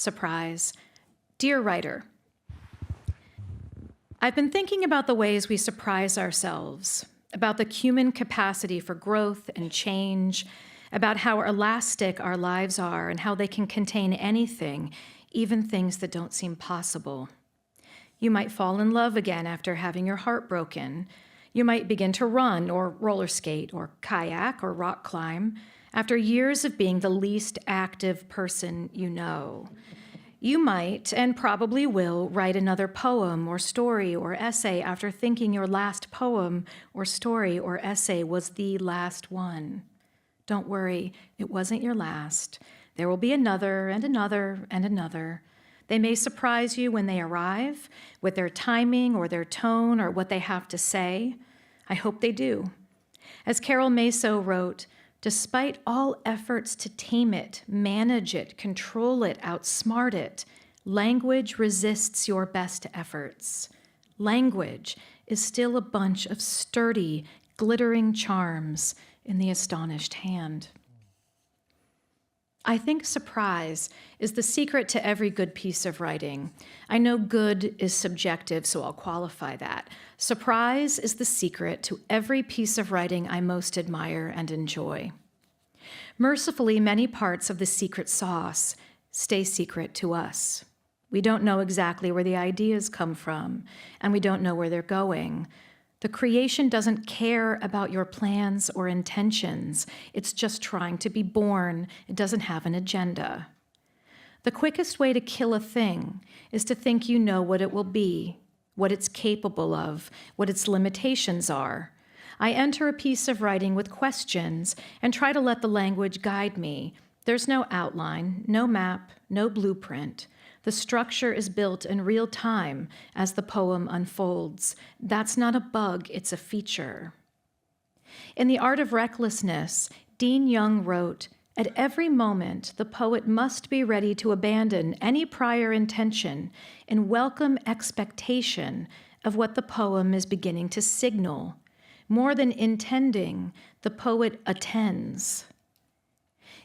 surprise. Dear writer, I've been thinking about the ways we surprise ourselves, about the human capacity for growth and change, about how elastic our lives are and how they can contain anything, even things that don't seem possible. You might fall in love again after having your heart broken. You might begin to run or roller skate or kayak or rock climb after years of being the least active person you know. You might, and probably will, write another poem or story or essay after thinking your last poem or story or essay was the last one. Don't worry, it wasn't your last. There will be another and another and another. They may surprise you when they arrive, with their timing or their tone or what they have to say. I hope they do. As Carol Maso wrote, despite all efforts to tame it, manage it, control it, outsmart it, language resists your best efforts. Language is still a bunch of sturdy, glittering charms in the astonished hand. I think surprise is the secret to every good piece of writing. I know good is subjective, so I'll qualify that. Surprise is the secret to every piece of writing I most admire and enjoy. Mercifully, many parts of the secret sauce stay secret to us. We don't know exactly where the ideas come from, and we don't know where they're going. The creation doesn't care about your plans or intentions. It's just trying to be born. It doesn't have an agenda. The quickest way to kill a thing is to think you know what it will be, what it's capable of, what its limitations are. I enter a piece of writing with questions and try to let the language guide me. There's no outline, no map, no blueprint. The structure is built in real time as the poem unfolds. That's not a bug, it's a feature. In The Art of Restlessness, Dean Young wrote, "At every moment, the poet must be ready to abandon any prior intention and welcome expectation of what the poem is beginning to signal. More than intending, the poet attends."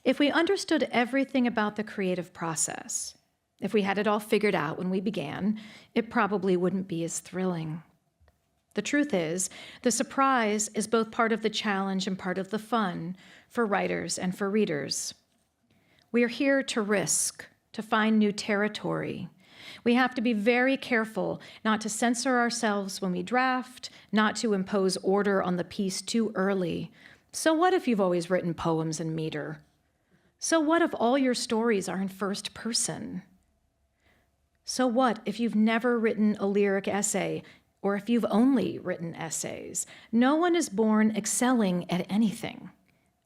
If we understood everything about the creative process, if we had it all figured out when we began, it probably wouldn't be as thrilling. The truth is, the surprise is both part of the challenge and part of the fun for writers and for readers. We are here to risk, to find new territory. We have to be very careful not to censor ourselves when we draft, not to impose order on the piece too early. So what if you've always written poems in meter? So what if all your stories are in first person? So what if you've never written a lyric essay, or if you've only written essays? No one is born excelling at anything.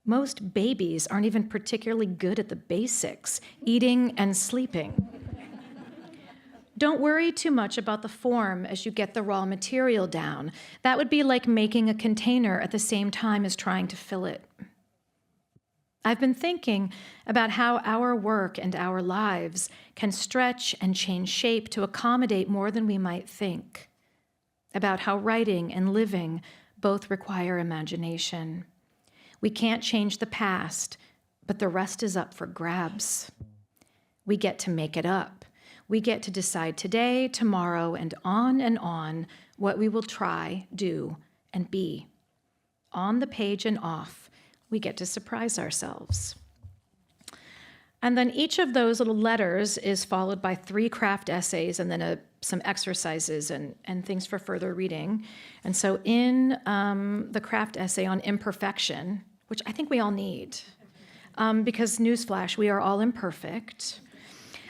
Most babies aren't even particularly good at the basics, eating and sleeping. Don't worry too much about the form as you get the raw material down. That would be like making a container at the same time as trying to fill it. I've been thinking about how our work and our lives can stretch and change shape to accommodate more than we might think, about how writing and living both require imagination. We can't change the past, but the rest is up for grabs. We get to make it up. We get to decide today, tomorrow, and on what we will try, do, and be. On the page and off, we get to surprise ourselves. And then each of those little letters is followed by 3 craft essays and then some exercises and things for further reading. And so in the craft essay on imperfection, which I think we all need, because newsflash, we are all imperfect,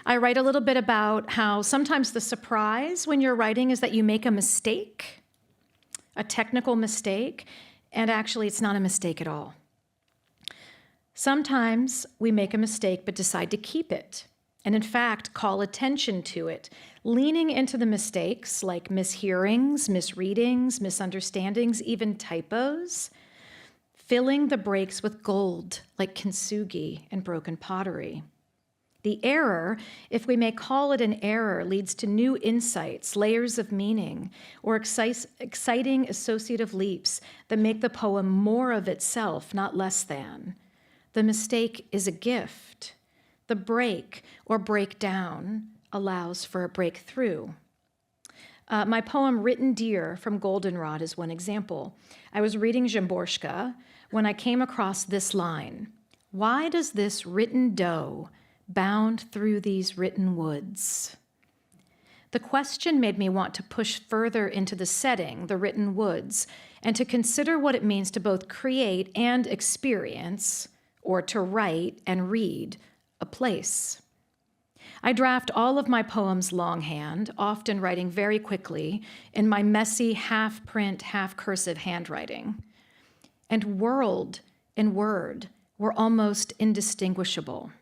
I write a little bit about how sometimes the surprise when you're writing is that you make a mistake, a technical mistake, and actually it's not a mistake at all. Sometimes we make a mistake but decide to keep it, and in fact call attention to it, leaning into the mistakes like mishearings, misreadings, misunderstandings, even typos, filling the breaks with gold like kintsugi and broken pottery. The error, if we may call it an error, leads to new insights, layers of meaning, or exciting associative leaps that make the poem more of itself, not less than. The mistake is a gift. The break or breakdown allows for a breakthrough. My poem Written Deer from Goldenrod is one example. I was reading Szymborska when I came across this line: "Why does this written doe bound through these written woods?" The question made me want to push further into the setting, the written woods, and to consider what it means to both create and experience, or to write and read, a place. I draft all of my poems longhand, often writing very quickly in my messy half-print, half-cursive handwriting. And world and word were almost indistinguishable.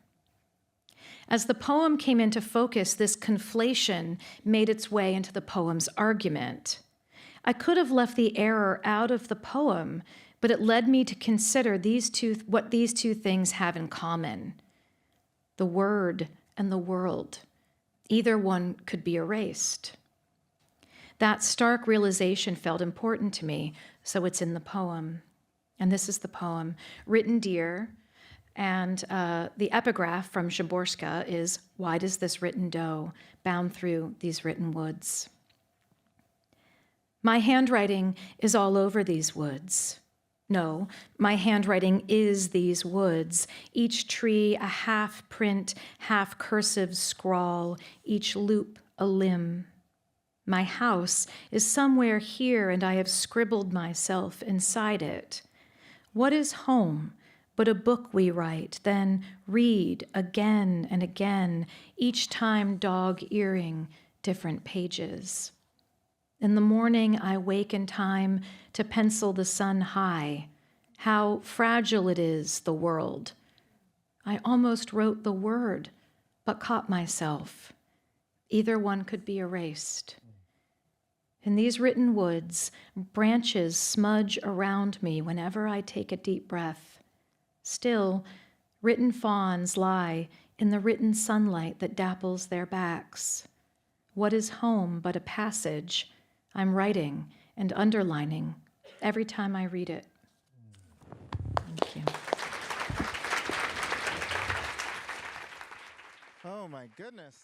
As the poem came into focus, this conflation made its way into the poem's argument. I could have left the error out of the poem, but it led me to consider what these two things have in common: the word and the world. Either one could be erased. That stark realization felt important to me, so it's in the poem. And this is the poem, Written Deer, and the epigraph from Szymborska is, "Why does this written doe bound through these written woods?" My handwriting is all over these woods. No, my handwriting is these woods, each tree a half-print, half-cursive scrawl, each loop a limb. My house is somewhere here, and I have scribbled myself inside it. What is home but a book we write, then read again and again, each time dog-earing different pages? In the morning, I wake in time to pencil the sun high. How fragile it is, the world. I almost wrote the word, but caught myself. Either one could be erased. In these written woods, branches smudge around me whenever I take a deep breath. Still, written fawns lie in the written sunlight that dapples their backs. What is home but a passage I'm writing and underlining every time I read it? Thank you. Oh my goodness.